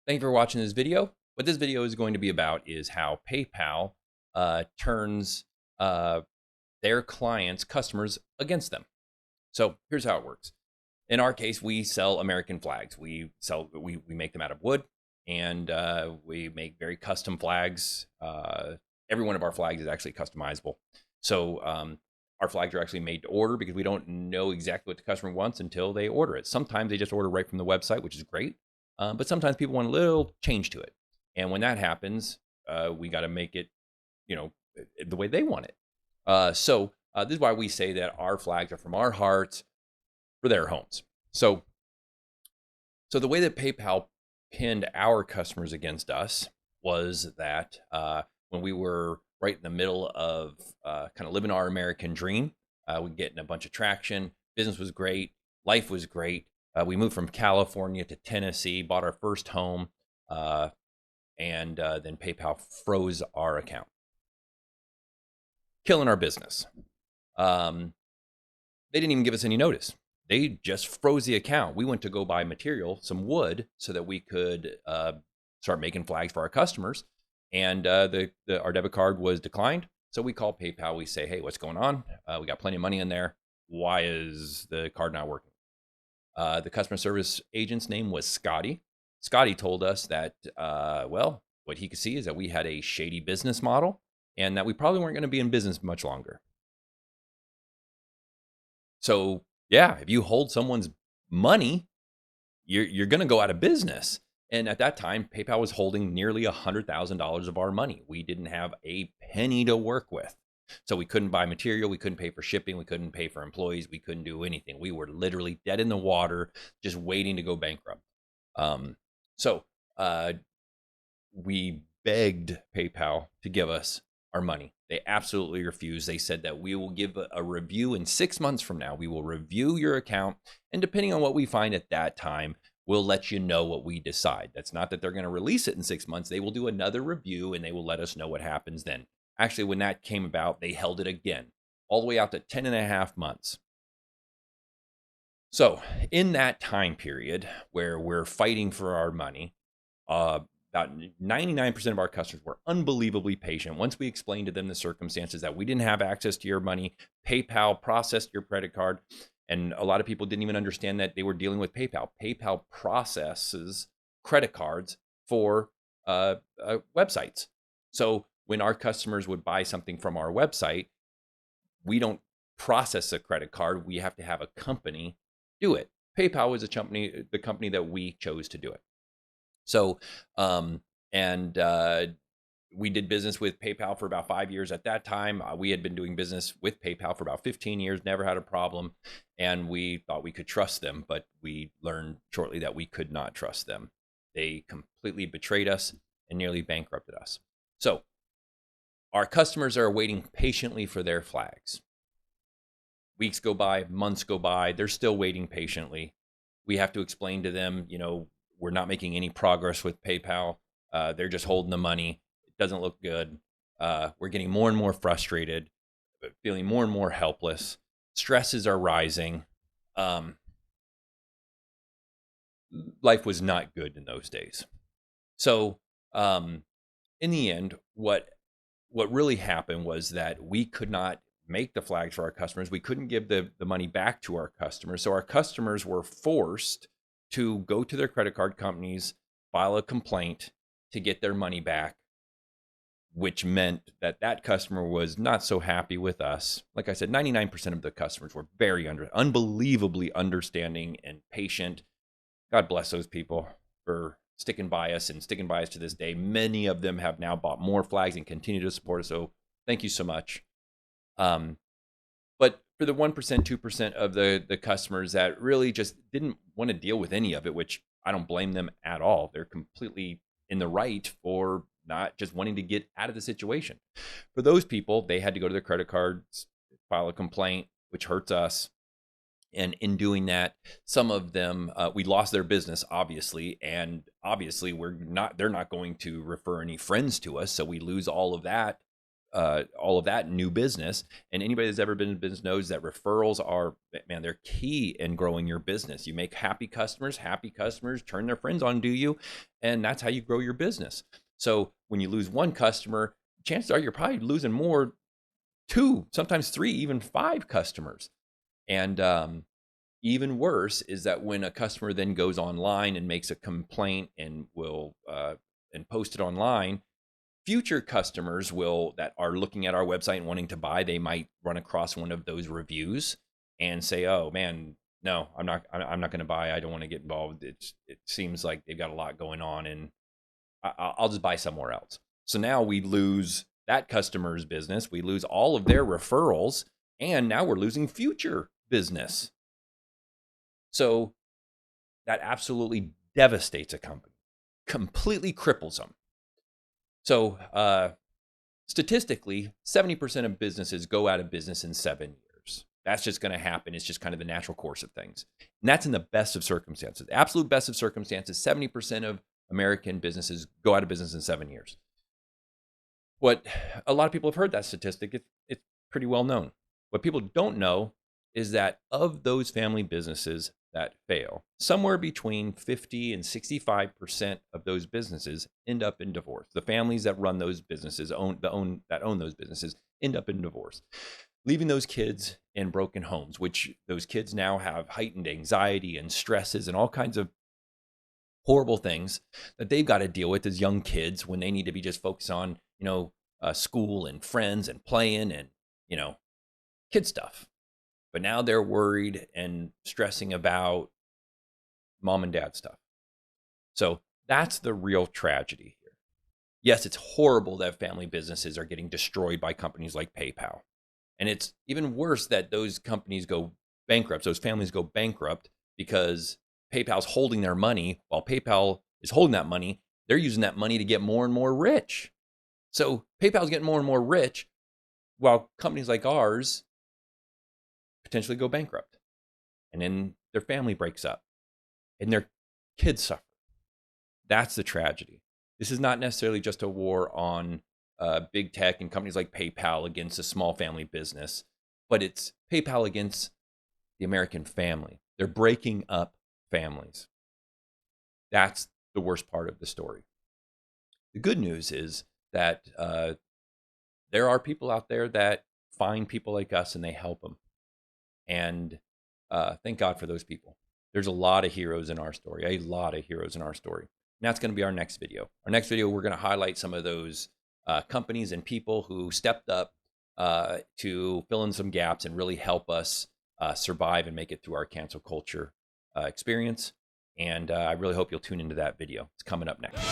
Thank you for watching this video. What this video is going to be about is how PayPal turns uh, their clients, customers against them. So here's how it works. In our case, we sell American flags. We make them out of wood, and we make very custom flags. Every one of our flags is actually customizable. So our flags are actually made to order because we don't know exactly what the customer wants until they order it. Sometimes they just order right from the website, which is great. But sometimes people want a little change to it. And when that happens, we got to make it, the way they want it. This is why we say that our flags are from our hearts for their homes. So the way that PayPal pinned our customers against us was that when we were right in the middle of kind of living our American dream, we getting a bunch of traction. Business was great. Life was great. We moved from California to Tennessee, bought our first home, and then PayPal froze our account, killing our business. They didn't even give us any notice. They just froze the account. We went to go buy material, some wood, so that we could start making flags for our customers. And our debit card was declined. So we call PayPal. We say, hey, what's going on? We got plenty of money in there. Why is the card not working? The customer service agent's name was Scotty. Scotty told us that, what he could see is that we had a shady business model and that we probably weren't going to be in business much longer. So, yeah, if you hold someone's money, you're going to go out of business. And at that time, PayPal was holding nearly $100,000 of our money. We didn't have a penny to work with. So we couldn't buy material. We couldn't pay for shipping. We couldn't pay for employees. We couldn't do anything. We were literally dead in the water, just waiting to go bankrupt. So we begged PayPal to give us our money. They absolutely refused. They said that we will give a review in 6 months from now. We will review your account. And depending on what we find at that time, we'll let you know what we decide. That's not that they're going to release it in 6 months. They will do another review and they will let us know what happens then. Actually, when that came about, they held it again, all the way out to 10 and a half months. So in that time period where we're fighting for our money, about 99% of our customers were unbelievably patient. Once we explained to them the circumstances that we didn't have access to your money, PayPal processed your credit card, and a lot of people didn't even understand that they were dealing with PayPal. PayPal processes credit cards for websites. So when our customers would buy something from our website, we don't process a credit card. We have to have a company do it. PayPal was the company that we chose to do it. So, we did business with PayPal for about 5 years at that time. We had been doing business with PayPal for about 15 years, never had a problem. And we thought we could trust them, but we learned shortly that we could not trust them. They completely betrayed us and nearly bankrupted us. So our customers are waiting patiently for their flags. Weeks go by, months go by, they're still waiting patiently. We have to explain to them, we're not making any progress with PayPal. They're just holding the money. It doesn't look good. We're getting more and more frustrated, feeling more and more helpless. Stresses are rising. Life was not good in those days. So in the end, what really happened was that we could not make the flags for our customers. We couldn't give the money back to our customers. So our customers were forced to go to their credit card companies, file a complaint to get their money back, which meant that customer was not so happy with us. Like I said, 99% of the customers were unbelievably understanding and patient. God bless those people for sticking by us and sticking by us to this day. Many of them have now bought more flags and continue to support us. So thank you so much. But for the 1%, 2% of the customers that really just didn't want to deal with any of it, which I don't blame them at all. They're completely in the right for not just wanting to get out of the situation. For those people, they had to go to their credit cards, file a complaint, which hurts us. And in doing that, some of them, we lost their business, obviously. And obviously, they're not going to refer any friends to us. So we lose all of that all of that new business. And anybody that's ever been in business knows that referrals are, man, they're key in growing your business. You make happy customers turn their friends on to you, and that's how you grow your business. So when you lose one customer, chances are you're probably losing more, 2, sometimes 3, even 5 customers. And even worse is that when a customer then goes online and makes a complaint and will and post it online, future customers that are looking at our website and wanting to buy, they might run across one of those reviews and say, "Oh man, no, I'm not going to buy. I don't want to get involved. It seems like they've got a lot going on, and I'll just buy somewhere else." So now we lose that customer's business, we lose all of their referrals, and now we're losing future business. So that absolutely devastates a company, completely cripples them. So statistically, 70% of businesses go out of business in 7 years. That's just going to happen. It's just kind of the natural course of things. And that's in the best of circumstances. The absolute best of circumstances, 70% of American businesses go out of business in 7 years. What a lot of people have heard that statistic. It's pretty well known. What people don't know is that of those family businesses that fail, somewhere between 50 and 65% of those businesses end up in divorce. The families that run those businesses, own those businesses, end up in divorce, leaving those kids in broken homes, which those kids now have heightened anxiety and stresses and all kinds of horrible things that they've got to deal with as young kids when they need to be just focused on, school and friends and playing and, kid stuff. But now they're worried and stressing about mom and dad stuff. So that's the real tragedy here. Yes, it's horrible that family businesses are getting destroyed by companies like PayPal. And it's even worse that those companies go bankrupt. Those families go bankrupt because PayPal's holding their money. While PayPal is holding that money, they're using that money to get more and more rich. So PayPal's getting more and more rich while companies like ours potentially go bankrupt. And then their family breaks up and their kids suffer. That's the tragedy. This is not necessarily just a war on big tech and companies like PayPal against a small family business, but it's PayPal against the American family. They're breaking up families. That's the worst part of the story. The good news is that there are people out there that find people like us and they help them. And thank God for those people. There's a lot of heroes in our story, And that's going to be our next video. Our next video, we're going to highlight some of those companies and people who stepped up to fill in some gaps and really help us survive and make it through our cancel culture experience. And I really hope you'll tune into that video. It's coming up next.